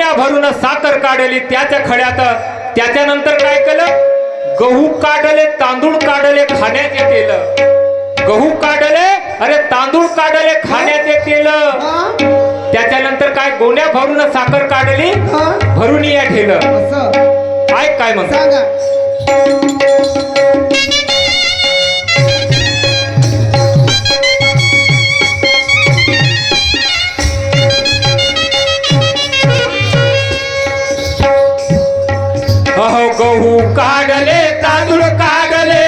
गोण्या भरून साखर काढली त्याच्या खड्यात. त्याच्यानंतर काय केलं, गहू काढले, तांदूळ काढले, खाण्याचे तेल. गहू काढले, अरे तांदूळ काढले, खाण्याचे तेल. त्याच्यानंतर काय, गोण्या भरून साखर काढली, भरून या ठेलं. काय मग सांगा. अहो गहू काढले, तांदूळ काढले,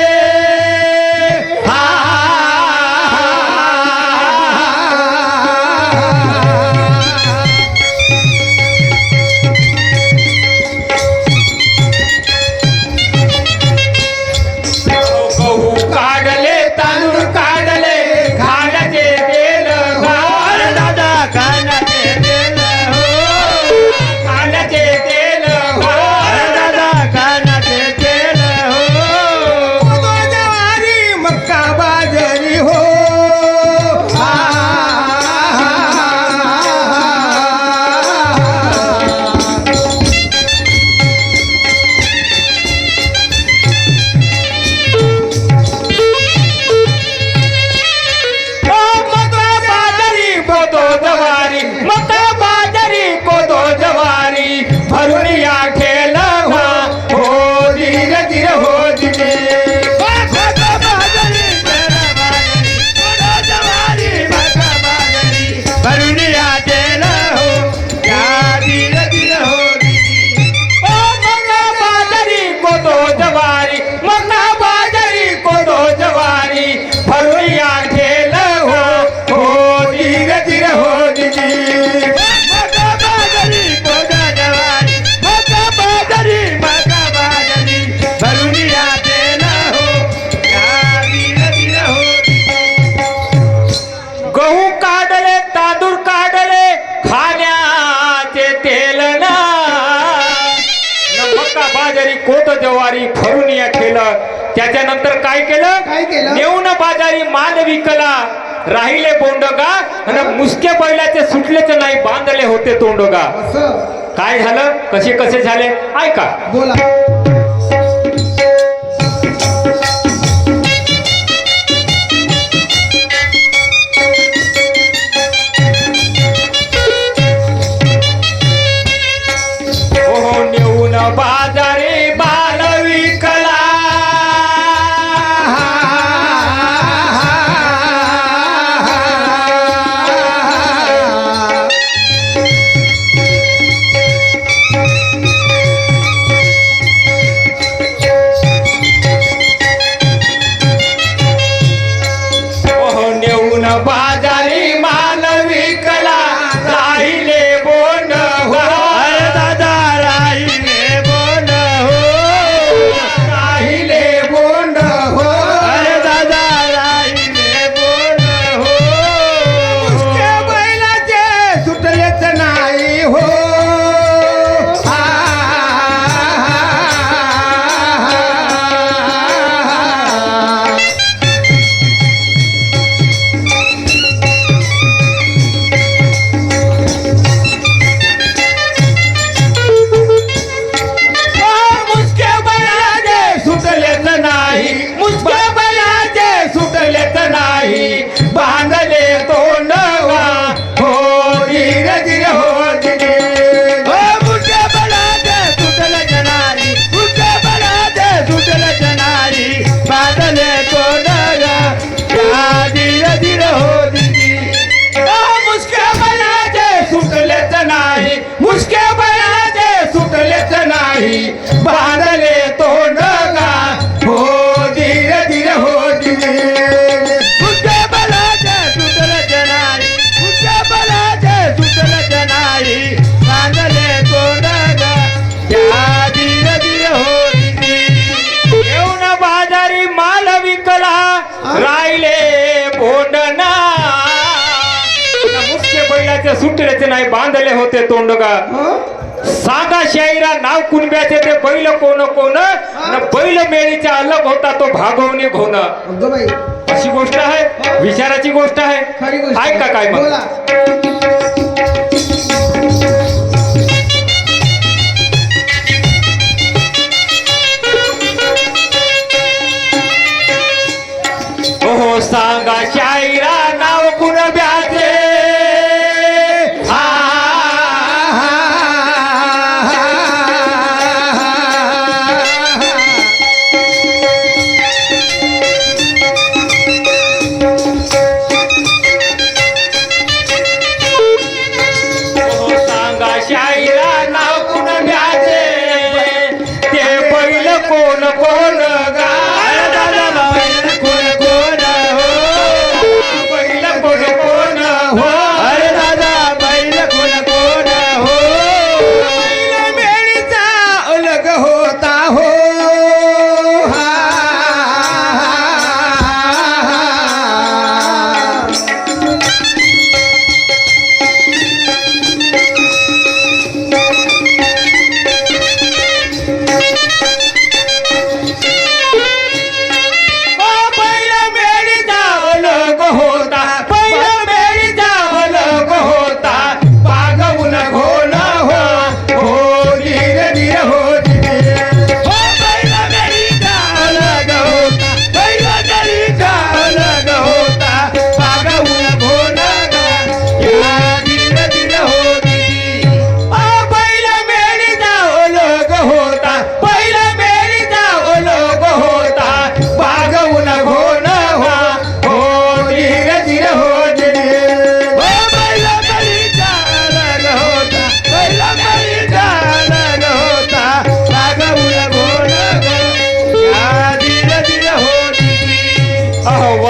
गहू काढले, तांदूळ काढले, खाण्याचे तेल. दादा खाण्याचे तेल, खाण्याचे तेल, दादा खाण्याचे तेल. ज्वारी मक्का बाजरी हो. मका बाजरी कोदो जवारी भरून या ठेल. हो धीरे धीरे हो धीरे. भरून या ठेल, हो या धीरे धीरे हो धीरे. मका बाजरी कोदो जवारी, मका बाजरी कोदो जवारी भरून या ठेल. हो धीरे धीरे हो धीरे. मका बाजरी कोदो जवारी, मका बाजरी, मका बाजरी भरून या ठेल. हो या धीरे धीरे हो धीरे. गहू काढले, तांदूळ काढले, खाण्याचे तेल ना. मका बाजारी कोट जवारी भरून या ठेलं. त्याच्यानंतर काय केलं, काय केलं? नेऊन बाजारी माल विकला. राहिले बोंडगा आणि मुसके बैलाचे सुटलेच नाही, बांधले होते तोंडगा. असं काय झालं, कसे कसे झाले ऐका. बोला. हो नेऊन बाजारी माल विकला. हो नेऊन बाजारी माल विकला. राहिले बोंड हो दादा, राहिले बोंड हो, राहिले बोंड हो दादा, राहिले बोंड हो. मुसके बैलाचे सुटलेच नाही हो. मुसके बैलाचे सुटलेच नाही, मुसके बैलाचे सुटलेच नाही, बांधले तोंडवा. हो धीरे धीरे हो धीरे. मुसके बैलाचे सुटलेच नाही, मुसके बैलाचे सुटलेच नाही, बांधले तोंडवा. या धीरे धीरे हो धीरे. मुसके बैलाचे सुटलेच नाही, मुसके बैलाचे सुटलेच नाही, बांधले तोंडगा. हो धीरे धीरे हो धीरे. मुसके बैलाचे सुटलेच नाही, मुसके बैलाचे सुटलेच नाही, बांधले तोंडगा. या धीरे धीरे हो धीरे. येऊन बाजारी माल विकला. राहिले बोंडना. मुसके बैलाचे सुटलेच नाही, बांधले होते तोंडगा. सांगा शाहिरा नाव कुणब्याचे ते बैल कोण कोण. बैल मेळीचा अलग होता तो भागवणे घोण. अगं बाई, अशी गोष्ट आहे, विचाराची गोष्ट आहे. खरी गोष्ट ऐका काय मग. बोला.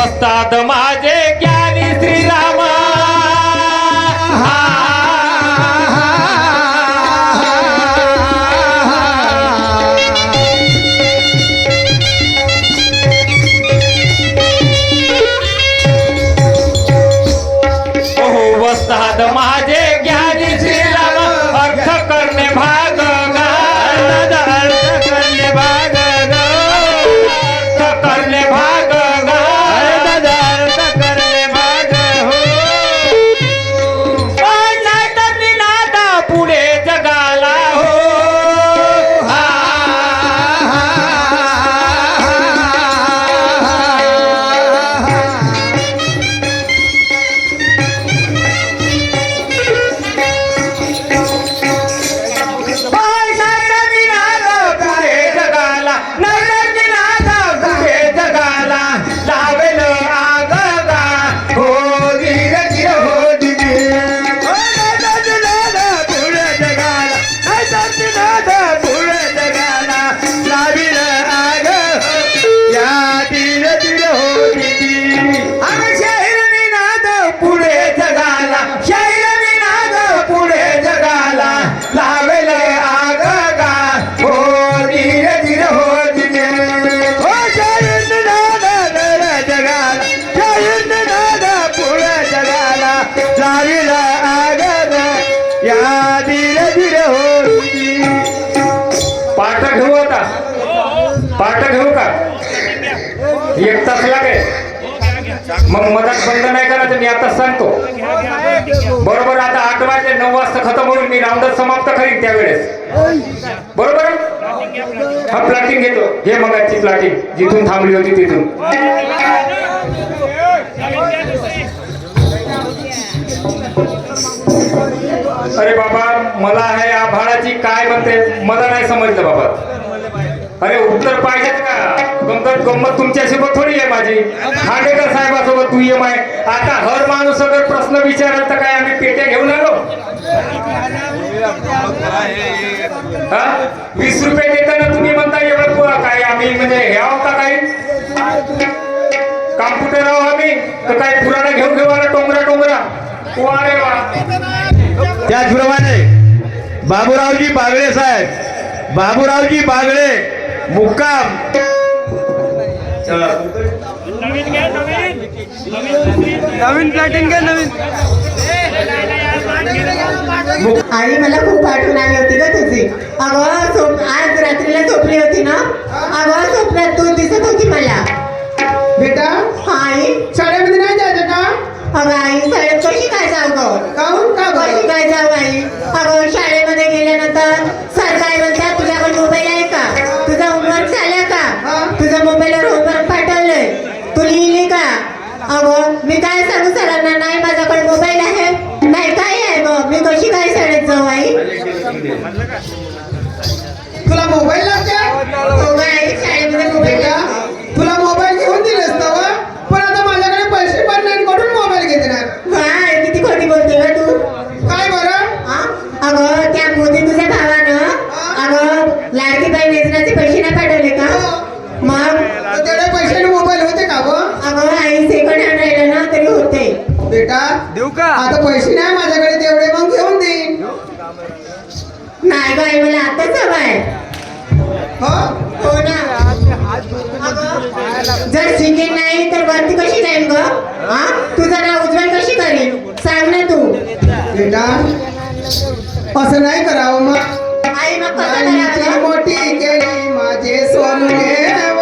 वस्ताद माझे ज्ञानी श्रीराम वस्ताद माझे ज्ञानी श्रीराम अर्थ करणे भाग अर्थ करणे भाग अर्थ करणे भाग अर्थ करणे भाग हो नाद निनाद पुढे जगाला हो पाठ घेऊ आता पाठ घेऊ का एक तास लागेल मग मधात बंद नाही करायचं मी आता सांगतो बरोबर आता 8 वाजले 9 वाजता खतम होईल मी राऊंड समाप्त करीन त्यावेळेस बरोबर हा प्लॅटिंग घेतो हे मगाची प्लॅटिंग जिथून थांबली होती तिथून अरे बाबा मला हे आभाळाची काय म्हणते मला नाही समजलं बाबा अरे उत्तर पाहिजेत का गंमत तुमच्यासोबत थोडी आहे माझी खांडेकर साहेबासोबत तू ये माय आता हर माणूस अगर प्रश्न विचारला तर काय आम्ही पेट्या घेऊन आलो हा 20 रुपये देताना तुम्ही म्हणता एवढं काय आम्ही म्हणजे हे होता काही कॉम्प्युटर आहो आम्ही तर काय पुराणा घेऊन आला टोंगरा वारे वा त्याचप्रमाणे बाबूरावजी बागळे साहेब बाबूरावजी बागळे मुक्काम नवीन प्लॅटिंग घ्या नवीन आई मला खूप आठवण आली होती ना तुझी अगं आज रात्रीला झोपली होती ना अगं स्वप्नात तू दिसत होती मला बेटा हा आई शाळेमध्ये नाही जायचं का अगं आई शाळेत कशी काय जाऊ गं काहून का कशी बरं? काय जाऊ आई अगं शाळेमध्ये गेल्यानंतर सर काय म्हणतात तुझ्याकडे मोबाईल आहे का तुझा होमवर्क झाला का तुझ्या मोबाईलवर होमवर्क पाठवलंय तू लिहिली का अगं मी काय सांगू सरांना नाही माझ्याकडे मोबाईल आहे नाही काय आहे मग मी कशी काय शाळेत जाऊ आई तुला मोबाईल लागते हो गं आई शाळेमध्ये मोबाईल बेटा तुला मोबाईल घेऊन दिलेस तवा पण आता माझ्याकडे पैसे पण नाही कडून मोबाईल घेणार काय किती खोटी बोलते का तू काय बरं हा? अगं त्या मोदी तुझ्या भावानं अगं लाडकी बाई योजनाचे पैसे नाही पाठवले का मग तर तेवढ्या पैशाने मोबाईल होते का व अगं आई सेकंड हँड राहिलं ना तरी होते बेटा देऊ का आता पैसे नाही माझ्याकडे तेवढे मग घेऊन देईन नाही गं आई मला आताच हवाय हो हो ना अगं जर सिंगिंग नाही तर वरती कशी जाईल ग हा तुझं नाव उज्ज्वल कशी करीन सांग ना तू बेटा असं नाही करावं मग आई मग कसं आईची करावं मोठी केली माझे सोनुले व.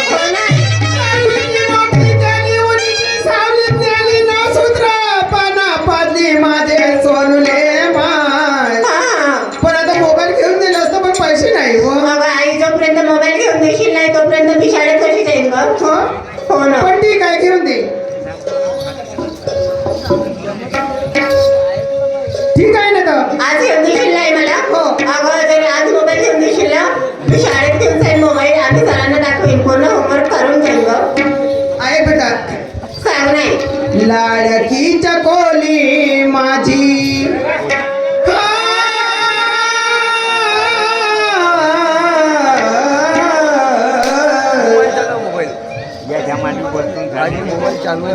हो ना आईची मोठी केली उंची सावलीत नेली ना सूत्र पाना पाडली माझे सोनुले माय हा पण आता मोबाईल घेऊन दिला असतं पण पैसे नाही हो अगं आई जोपर्यंत मोबाईल घेऊन देशील नाही तोपर्यंत मी शाळेत कशी जाईन ग हो? हो ना पण ठीक आहे घेऊन दे ठीक आहे ना तर आज घेऊन देशील नाही मला हो. अगं जर आज मोबाईल घेऊन देशील ना मी शाळेत घेऊन जाईन मोबाईल आधी सरांना दाखवेन पूर्ण होमवर्क करून जाईन ग आहे बेटा सांग नाही लाडकीच्या कोली माझी अगं आई,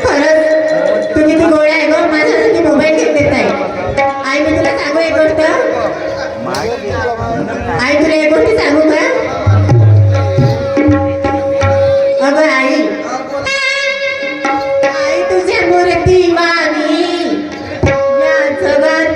खरंच तू किती गोळ्या आहे गं, माझ्यासाठी मोबाईल घेऊन देत आहे. आई मी तुला सांगू एक गोष्ट, आई तुला एक गोष्ट सांगू का? अगं आई, आई तुझ्या मूर्ती वाणी या जगात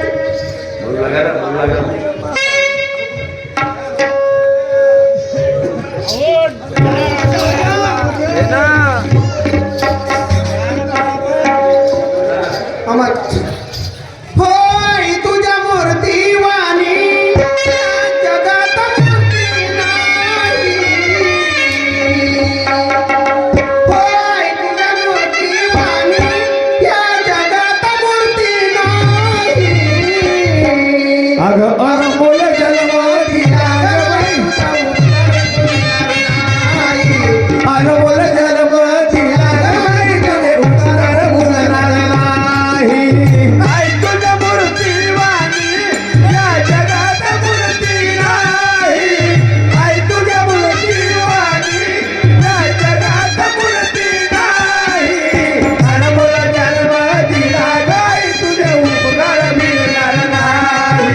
अमर होय तुझ्या मूर्ती वाणी जगात मूर्ती नाही. होय तुझ्या मूर्ती वाणी या जगात मूर्ती नाही. अगं अनमोल जन्म दिला ग बाई, अनमोल जन्म दिला ग बाई, तुझे उतार भुलणार नाही. आई तुझ्या मूर्ती वाणी या जगात मूर्ती नाही. आई तुझ्या मूर्ती वाणी या जगात मूर्ती नाही. अनमोल जन्म दिला गाई, तुझे उपकार मिळणार नाही.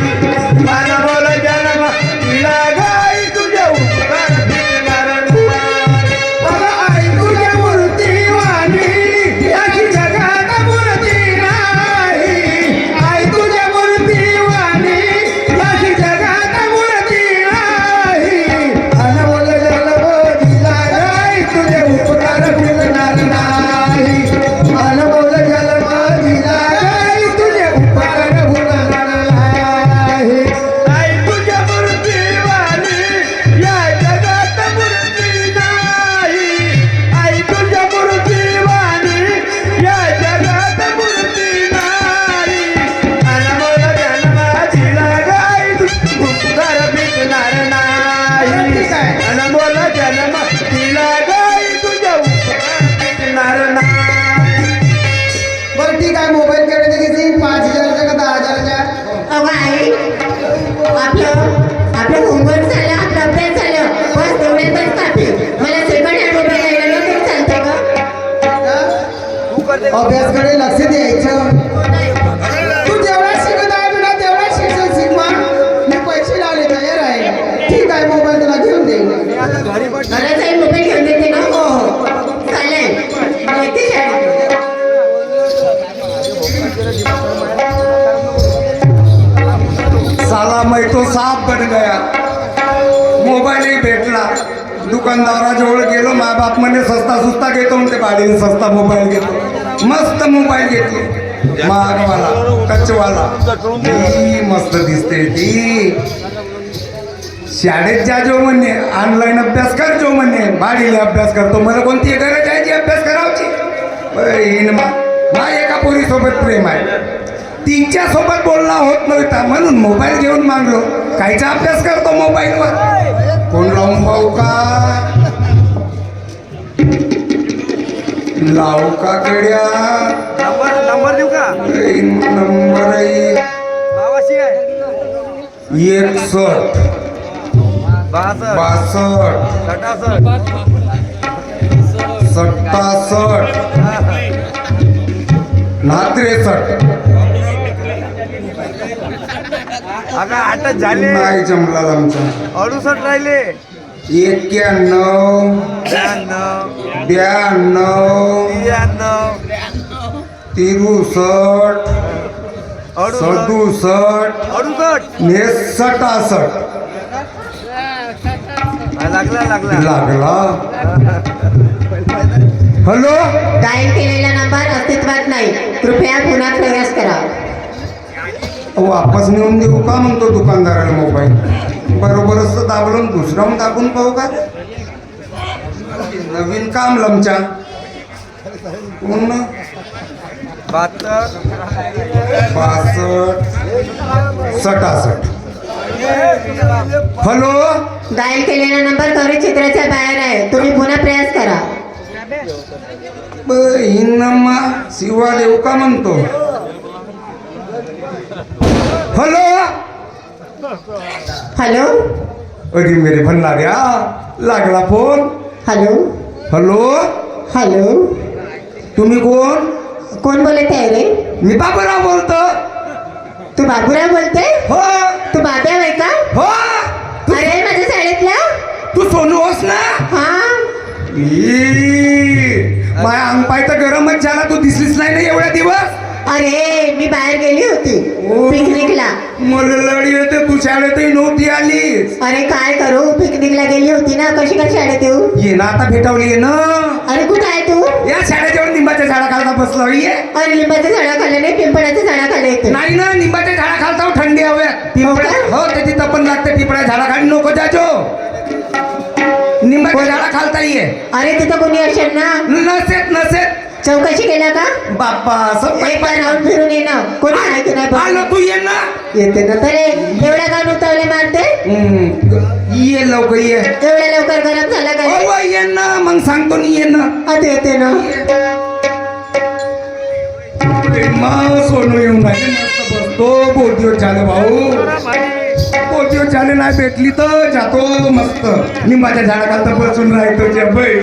अनमोल जन्म दिला गाई, तुझे उपकार मिळणार नाही. अगं आई तुझ्या मूर्ती वाणी याची जगात मूर्ती नाही. आई तुझ्या मूर्ती वाणी याची जगात मूर्ती नाही. अनमोल जन्म दिला गाई, तुझे उपकार मिळणार नाही. अनमोल जन्म दिला गाई, तुझे उपकार मिळणार नाही. आई तुझ्या मूर्ती वाणी या जगात मूर्ती नाही. आई तुझ्या मूर्ती वाणी या जगात मूर्ती नाही. अनमोल जन्म दिला गाई, उपकार मिळणार नाही. अनमोल जन्म दिला गाई, तुझ्या उपकार मिळणार नाही. बरं ठीक आहे, मोबाईल केवढ्याचा घेशील? 5,000चा का 10,000चा? अगं आई, आपलं होमवर्क झालं, आपलं अभ्यास झालं, बस तेवढ्यातच काफी. मला सेकंड हँड मोबाईल घ्यायला ना तरी चालतंय का? अभ्यासकडे लक्ष द्यायचं. तू जेवढा शिकत आहे बेटा तेवढा शिक्षण शिक मग. मी पैसे लावले तयार आहे. ठीक आहे, मोबाईल तुला घेऊन देईन. मला काही मोबाईल घेऊन देते ना? हो हो चालेल, मी येते शाळेत. साला मैं तो साफ बन गया. मोबाईल ही भेटला. दुकानदाराजवळ गेलो, माय बाप म्हणे सस्ता सुस्ता घेतो म्हणते, भाडीने सस्ता मोबाईल घेतो. मस्त मोबाईल घेतली, महागवाला कच्चवाला. ही मस्त दिसते ती. शाळेत जा जो म्हणणे, ऑनलाईन अभ्यास कर जो म्हणणे, भाडीने अभ्यास करतो. मला कोणती गरज आहे जी अभ्यास करावची? बहीण मा एका पोरीसोबत प्रेम आहे, तिच्या सोबत बोलणं होत नव्हता म्हणून मोबाईल घेऊन मागलो. कायचा अभ्यास करतो मोबाईलवर? कोण लावून पाहू का? लावू का गड्या? नंबर देऊ का? नंबर आहे नावाशी आहे 61 62 67 63. अगं 8 झाले, नाही जमला आमचा. 68 राहिले. 91 92 92 63 67 ने 67. लागला लागला. हॅलो, डायल केलेला नंबर अस्तित्वात नाही, कृपया पुन्हा प्रयास करा. वापस नेऊन देऊ का म्हणतो दुकानदाराला मोबाईल. बरोबरच तर दाबलं, दुसरा दाबून पाहू का? नवीन काम लमच्या पूर्ण 72 62 67. हॅलो, डायल केलेला नंबर चित्राच्या बाहेर आहे, तुम्ही पुन्हा प्रयास करा. बहिणम्मा शिवा देऊ का म्हणतो. हॅलो, हॅलो अरे मेरे भंडाऱ्या लागला फोन. हॅलो हॅलो हॅलो तुम्ही कोण? कोण बोलत आहे रे? मी बाबूराव बोलतो. तू बाबूराव बोलते? हो तू बाब्या आहे का? हो अरे माझ्या शाळेतला. तू सोनू होस ना? हा माझ्या अंग पाय तर गरमच झाला. तू दिसलीच नाही ना एवढ्या दिवस. अरे मी बाहेर गेली होती पिकनिकला. मला लढी येते. तू शाळेतही नव्हती आली. अरे काय करू, पिकनिकला गेली होती ना. कशी काय शाळेत येऊ? ये ना आता भेटावली आहे ना. अरे कुठं आहे तू? या शाळेजवळ निंबाच्या झाडाखालता बसलो ये. अरे लिंबाच्या झाडाखाली नाही, पिंपळाच्या झाडाखाली येते. नाही ना निंबाच्या झाडाखालता थंडी हव्यात. पिंपळ्या हो त्याची तपन लागते. पिंपळ्या झाडाखाली नको जाजो. निंबाच्या झाडाखालता ये. अरे तिथं कोणी असेल ना. नसेत चौकशी केला का? बाप्पा असं एक बार राऊंड फिरून ये ना. कोणी आहे की नाही बघ. आलो तू ये ना. येते ना. तर एवढ्या का नुतवले मारते? ये लवकर ये. एवढ्या लवकर गरम झाला का? हो ये ना मग सांगतो नी ये ना. आता येते ना. सोनू येऊन राहिले मस्त बसतो. बहुत दिवस झाले भाऊ. बहुत दिवस झाले नाही भेटली तर जातो मस्त निंबाच्या झाडाखालता बसून राहतो. जे बाई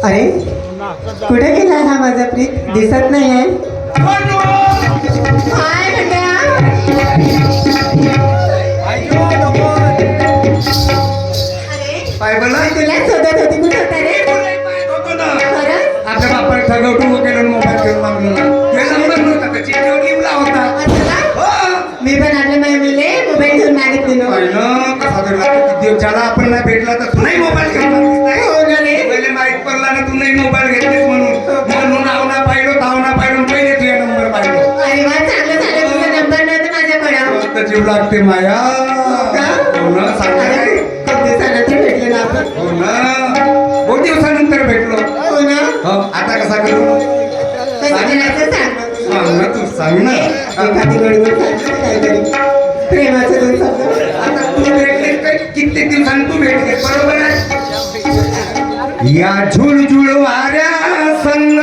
अरे कुठे गेला हा माझा प्रीत? दिसत नाही आहे. हाय म्हणत्या. काय बोला तुला शोधत होती. कुठे होता रे? खरंच? आपल्या बापाने ठगवटू केलं मोबाईल घेऊन मागलो. तुझा नंबर नव्हता का? चिठ्ठीवर लिहिला होता. तुला? हो मी पण आपल्या मम्मीले मोबाईल घेऊन मागितली ना. पहिलं कसा तरी लागतो. किती दिवस झाला आपण नाही भेटला तर तू नाही मोबाईल घेऊन मागलीस नाही. हो ना रे. पहिले माहीत पडला ना तू नाही मोबाईल घेतलीस म्हणून आवना पाहिलो तावना पाहिलो पहिले तुझा नंबर पाहिलो. अरे वा, चांगलं झालं. तुझा नंबर नव्हता माझ्याकडं. मस्त जीव लागते माया. हो ना सांगा काय? खूप दिवसानंतर भेटले ना आपण. हो ना बहुत दिवसानंतर भेटलो. हो ना. हो आता कसा करू? कसं करायचं सांग ना तू. सांग ना तू सांग ना. एखादी गडबड सांग ना काहीतरी. प्रेमाचं दोन शब्द. आता तू भेटलीस काय? कित्येक दिवसांनी तू भेटलीस बरोबर आहे. या झुळझुळ वाऱ्या संग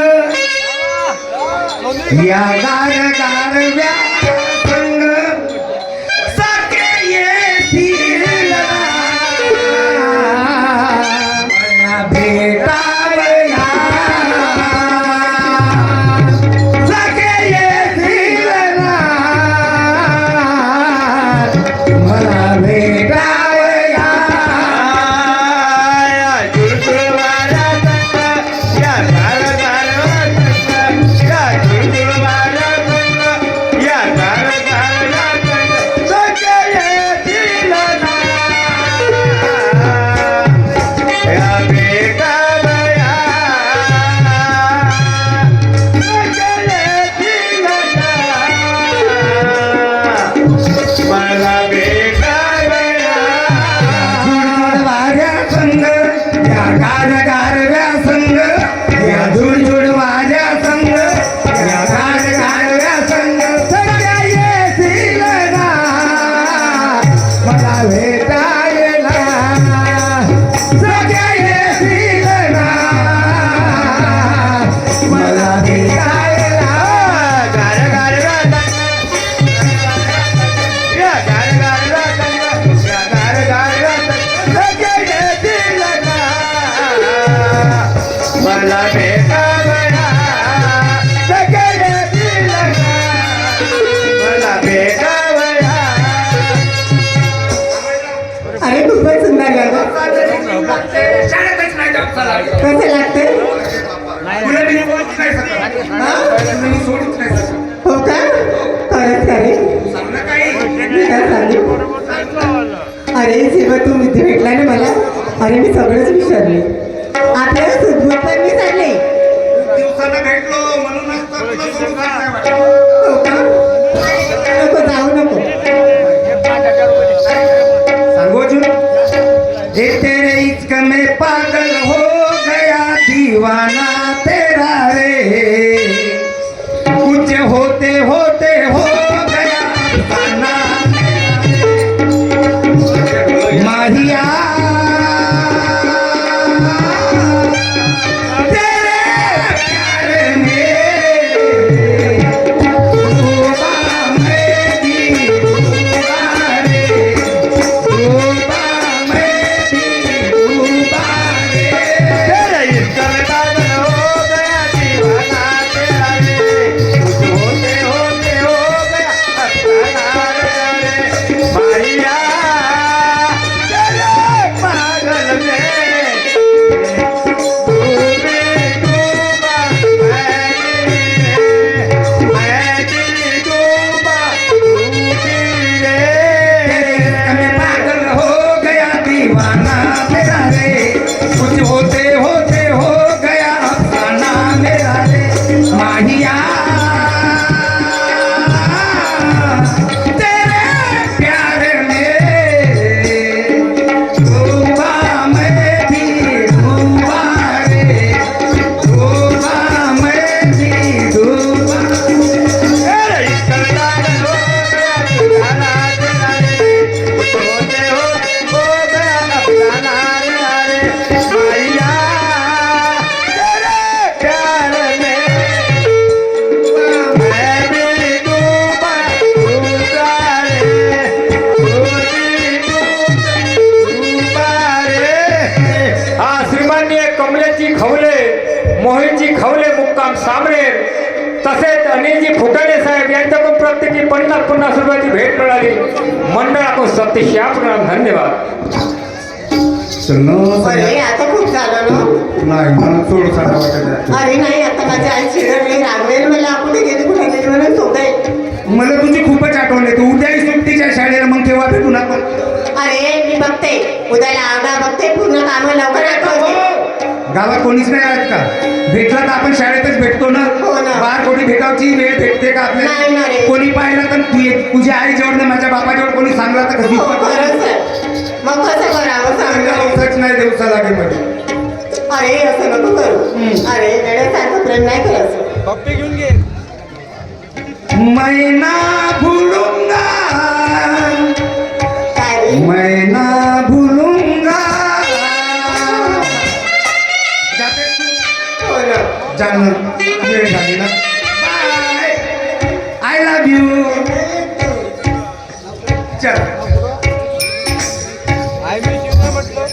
या गार गारव्या संग सखे येतील मला भेटावया. सखे येतील मला भेटावया. अरे खूपच सुंदर गाणं. शाळेतच नाही जाऊ चला. कसं लागतं? तुला मी सोडूच नाही शकत. तुला मी सोडूच नाही शकत. हो का? खरंच का रे? सांग ना काही. मी काय सांगू? अरे जेव्हा तू इथे भेटला ना मला, अरे मी सगळंच विसरले. आपल्याला सुदबुद पण विसरले. दिवसानं भेटलो म्हणूनच तर तुला सोडूच नाही वाटत. हो का? नको जाऊ नको. सांगो अजून. ये तेरे इश्क में पागल हो गया दीवाना तेरा रे. कुछ होते हो माननीय कमलेशजी खवले, मोहितजी खवले मुक्काम सामरेर, तसेच अनिलजी फुटाणे साहेब यांच्याकडून प्रत्येकी 50-50 रुपयाची भेट मिळाली. मंडळाकडून सतीश याप्रमाणे धन्यवाद. अरे आता खूप झालं ना. नाही मला सोड साधा वाटत अरे नाही, आता माझी आई चिडवली, रागवेल मला. कुठे गेली म्हणून सोडाय. मला तुझी खूपच आठवण येते. उद्याही सुट्टीच्या शाळेला, मग केव्हा भेटून आपण. अरे मी बघते उद्याला आगा बघते, पूर्ण कामं लवकर आठवते. गावात कोणीच नाही आहेत का? भेटला तर आपण शाळेतच भेटतो ना. हो ना. बाहेर कोणी भेटावची वेळ भेटते का नाही ना रे. आपल्याला? कोणी पाहिलं तर तुझ्या आईजवळ नाही, माझ्या बापाजवळ कोणी सांगला तर कधी हो, खरंच आहे. मग कसं करावं सांग. सच नाही दिवसा लागे मध्ये. अरे असं नको करू. अरे वेळेसारखं प्रेम नाही करायचं. पप्पी घेऊन घे. मैं ना भूलूंगा, काय रे? मैं ना भूलूंगा. जाते तू? हो ना. जाणं वेळ झाली ना. बाय. I love you. चल. आय मी जीवन म्हटलं.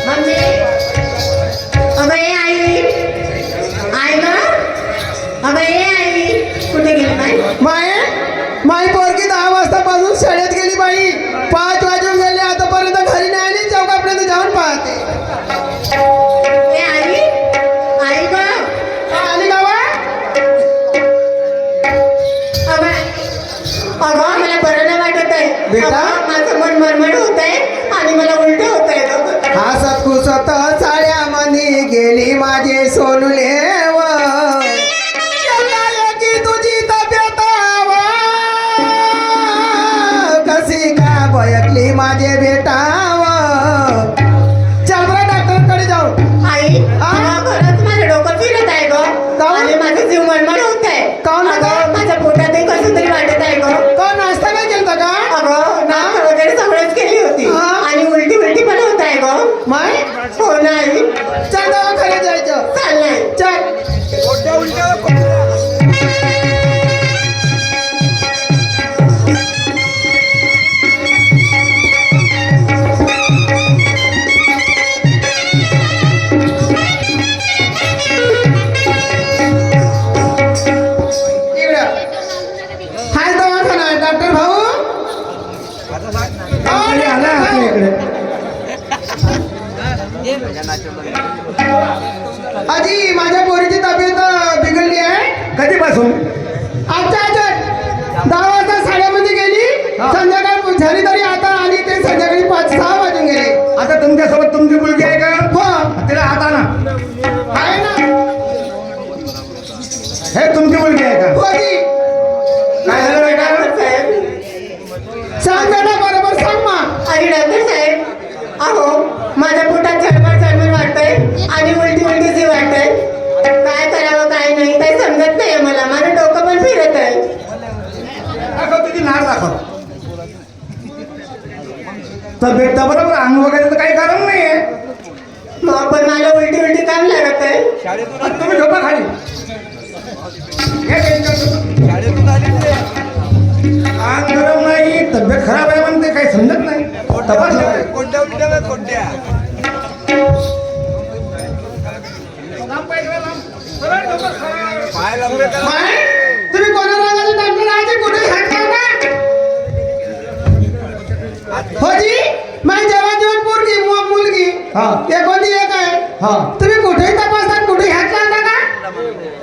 मम्मी, अगं ये आई. आई गं, अगं ये आई. कुठे गेली बाई? माई पोरगी 10 वाजतापासून शाळेत गेली बाई. 5 वाजून गेले, आतापर्यंत घरी नाही आली. चौकापर्यंत जाऊन पाहते. ए आई, आई गं. आली गावा. अगं मला बरं नाही वाटत आहे. बेटा? अगं, माझं मन मरमर होत आहे आणि मला उलट होत आहे. हसत खुसत चाळ्यामध्ये गेली माझे सोनुले व एकाएकी तुझी तब्येत व कशी का बयकली माझे बेटाव. चल बरं डॉक्टरकडे जाऊ. आई, अगं, खरंच माझं डोकं फिरत आहे गं. काहून? आणि माझं जीव मरमर होत आहे. काहून अगं? अगं, माझ्या पोटातही कसं तरी वाटत आहे गं. का नाश्ता नाही केलता का? अगं, नाक वगैरे सगळंच केली होती. हा? आणि उलटी पण होत आहे गं. माय हो नाही. चल दवाखान्यात जायचं. चाललंय. चल. कोट्या उलट्या. इकडं. हाय दवाखाना डॉक्टर भाऊ. अरे आला आपल्या इकडे. आजी माझ्या पोरीची तब्येत बिघडली आहे. कधीपासून? आजच्या आजच 10 वाजता शाळेमध्ये गेली. हा. संध्याकाळ झाली तरी आता आली. ते संध्याकाळी 5-6 वाजून गेले. आता तुमच्यासोबत तुमची मुलगी आहे का? हो तिला हात आणा. आहे ना. हे तुमची मुलगी आहे का? हो जी. काय झालं बेटा? डॉक्टर साहेब, सांग बेटा बरोबर सांग मा. अरे डॉक्टर साहेब, अहो माझ्या पोटात झडमड वाटतंय आणि उलटी जी वाटतंय. काय करावं काय नाही काही समजत नाही मला. माझं डोकं पण फिरत आहे. दाखव तुझी नाळ दाखव. तब्येत तर बरोबर, अंग वगैरे तर काही कारण नाहीये. मग पण मला उलटी काम लागत आहे. शाळेतून तुम्ही झोपा खाली. हे टेन्शन. शाळेतून आली ते. अंग गरम नाही, तब्येत खराब आहे म्हणते, काही समजत नाही. तपासलं. कोट्या उलट्या का कोट्या. पाय लंबे करा. माय तुम्ही कोणा रागाचे डॉक्टर आहात? कुठे हात लावता? हो जी. माझी जेवण पोरगी मुलगी हा. एकोणती एक आहे. हा. तुम्ही कुठेही तपासतात, कुठेही हात लावता का?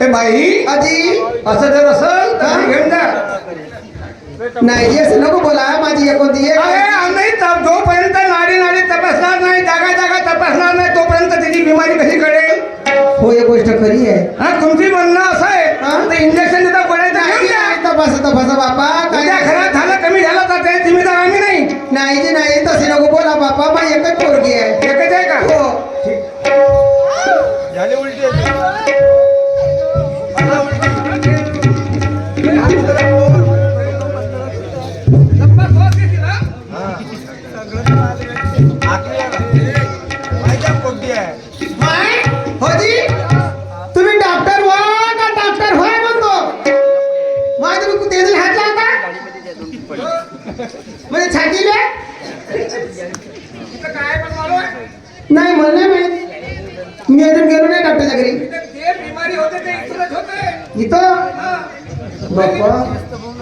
हे बाई, आजी असं जर असेल तर हा? घरी घेऊन जा. नाही जी, असं नको बोला. माझी एकोणती एक अरे आहे. आम्ही जोपर्यंत नाडी तपासणार नाही, जागा तपासणार नाही, तोपर्यंत त्याची बिमारी कशी कळेल? हो ही गोष्ट खरी आहे. हा, तुमची म्हणणं असं हा? आहे तर इंजेक्शन देता गोळ्याचं नाही घेऊन जी, जा. नाही, तपासा बापा. उद्या काय खराब झालं, कमी झालं तर ते जिम्मेदार आम्ही नाही. नाही जी नाही, तसे नको बोला बापा. माझी एकच पोरगी आहे. एकच आहे का? हो. झाले उलटे. माझ्या कोटी आहे. माय हो जी. तुम्ही डॉक्टर व्हा का डॉक्टर व्हा म्हणतो. माझ्या तुम्ही त्याचे हात लावता म्हणजे नाही मला नाही माहित. मी अजून गेलो नाही डॉक्टरच्या घरी. ते बिमारी होते ते इथूनच होते. इथं हा. बाप्पा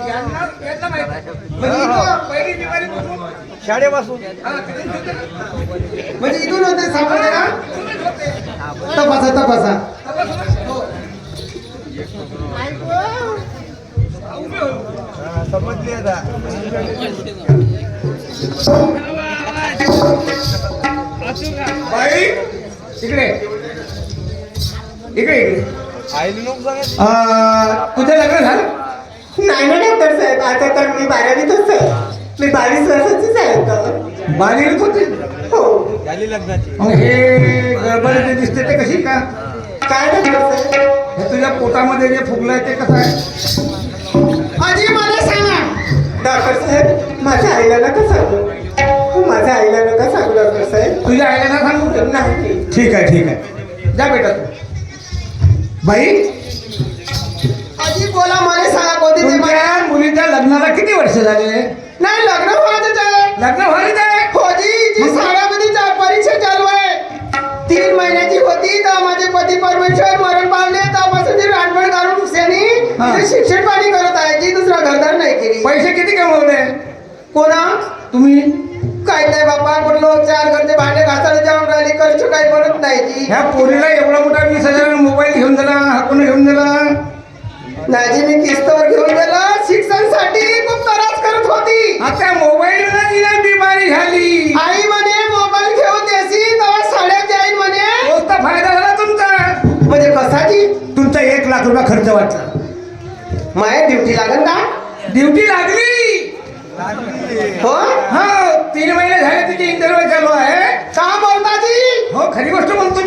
यांना माहिती. म्हणजे इथं पहिली बिमारी कुठून? शाळेपासून. हा, तिथून होते. म्हणजे इथून होते सापडते का? तिथूनच होते. तपासा तपासा. हा, समजली आता. बाई इकडे इकडे इकडे आईला नको सांगत. तुझं लग्न झालं? नाही ना डॉक्टर साहेब, आता तर मी 12वीतच आहे. मी 22 वर्षाचीच आहे आता. बालीत होते. हो. झाली लग्नाची. मग हे गडबड जे दिसते ते कशी का? काय डॉक्टर साहेब? हे तुझ्या पोटामध्ये जे फुगलंय ते कसं आहे? आजी मला सांगा. डॉक्टर साहेब, माझ्या आईला नका सांगू. माझ्या आईला नका सांगू डॉक्टर साहेब. तुझ्या आईला ना सांगू का? नाही. ठीक आहे जा बेटा तू. बाई आजी बोला मला सांगा कोणती ते तुमच्या मुलीच्या लग्नाला किती वर्ष झाले? नाही लग्न व्हायचं आहे. लग्न व्हायच आहे. फौजी जी शाळेमध्ये परीक्षा चालू आहे. 3 महिन्याची होती तर माझे पती परमेश्वर मरण पावले. तेव्हापासून ती रानवड काढून सेनी हा. ते शिक्षण पाणी करत आहे. जी दुसरा घरदार नाही केली. पैसे किती कमवले कोणा तुम्ही? काय नाही बाबा पण लोक 4 घरचे भांडे घासायला जाऊन राहिले. कष्ट काही बनत नाही जी. ह्या पोरीला एवढा मोठा 20,000 मोबाईल घेऊन दिला, हा कोणी घेऊन दिला? नाजी मी किस्तवर घेऊन गेलो. शिक्षणासाठी खूप त्रास करत होती. आता मोबाईल तिला बिमारी झाली. आई म्हणे मोबाईल घेऊन देसी तेव्हा साड्या जाईल म्हणे. तोच तर फायदा झाला तुमचा. म्हणजे कसाची तुमचा 1 लाख रुपये खर्च वाटला. माया ड्युटी लागन का? ड्युटी लागली. हो हो 3 महिने झाले तिची इंटरव्ह्यू चालू आहे. का बोलता जी? हो खरी गोष्ट म्हणतो